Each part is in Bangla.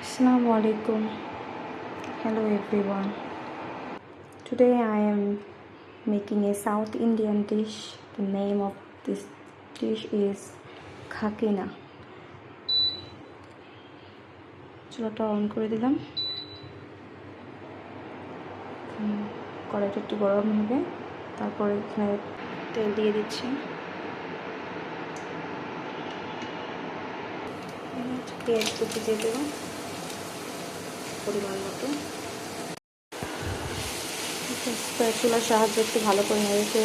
Assalamu alaikum. Hello everyone. Today I am making a South Indian dish. The name of this dish is khakina. চুলাটা অন করে দিলাম। কড়াইটা একটু গরম হবে, তারপরে এখানে তেল দিয়ে দিচ্ছি। পেঁয়াজ কুচি দিয়ে দেবো পরিমাণ মতো। চুলার সাহায্যে একটু ভালো করে নেড়েছে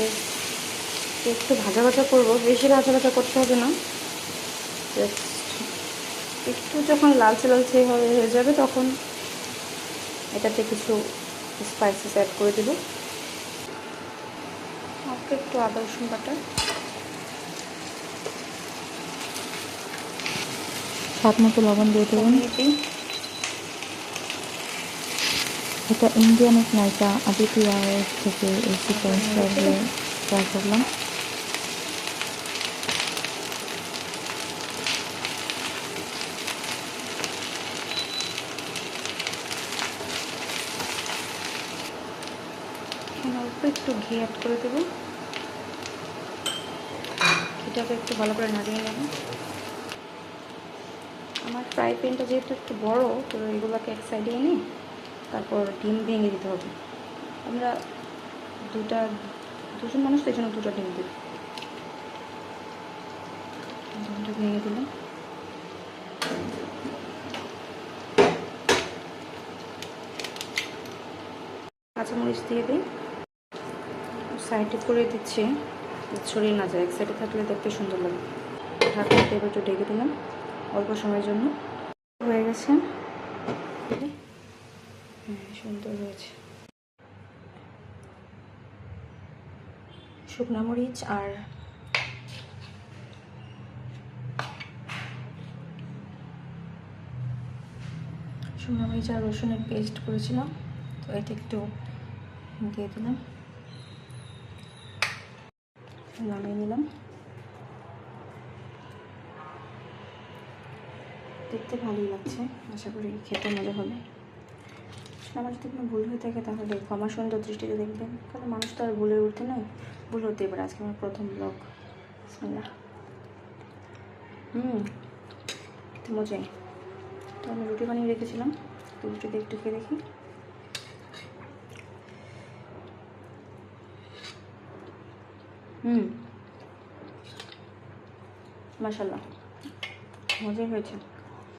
একটু ভাজা ভাজা করবো, বেশি ভাজা ভাজা করতে হবে না। জাস্ট একটু যখন লালচে লালচে হয়ে যাবে তখন এটাতে কিছু স্পাইসেস অ্যাড করে দেবো। অল্প একটু আদা রসুন বাটা, স্বাদ মতো লবণ দিয়ে দেবেন। এটা ইন্ডিয়ান এক নায়িকা আদিতি রায়ের থেকে এই সিকোয়েন্সটা ট্রাই করলাম। এখানে অল্প একটু ঘি অ্যাড করে দেবো। ঘিটাকে একটু ভালো করে নাড়িয়ে নেব। আমার ফ্রাই প্যানটা যেহেতু একটু বড়, তো এগুলোকে এক সাইডে এনে তারপর ডিম ভেঙে দিতে হবে। আমরা দুজন মানুষ, সেই জন্য দুটো ডিম দেব। ডিমটা ভেঙে দিলাম। কাঁচামরিচ দিয়ে দিই, সাইডে করে দিচ্ছি ছড়িয়ে না যায়, এক সাইডে থাকলে দেখতে সুন্দর লাগে। ঢাকনাতে এবার একটু ঢেকে দিলাম অল্প সময়ের জন্য। হয়ে গেছে, সুন্দর হয়েছে। শুকনা মরিচ আর রসুনের পেস্ট করেছিলাম, তো এটা একটু দিয়ে দিলাম, নামিয়ে নিলাম। দেখতে ভালোই লাগছে, আশা করি খেতে মজা হবে। আমার যদি কোনো ভুল হয়ে থাকে তাহলে ক্ষমা সুন্দর দৃষ্টিতে দেখবেন, কারণ মানুষ তো আর ভুলে উঠতে নয়, ভুল হতে এবার। আজকে আমার প্রথম ব্লগ। বিসমিল্লাহ। খেতে মজাই। তো আমি রুটি বানিয়ে রেখেছিলাম, তো রুটিতে একটু খেয়ে দেখি। মাশাআল্লাহ, মজাই হয়েছে।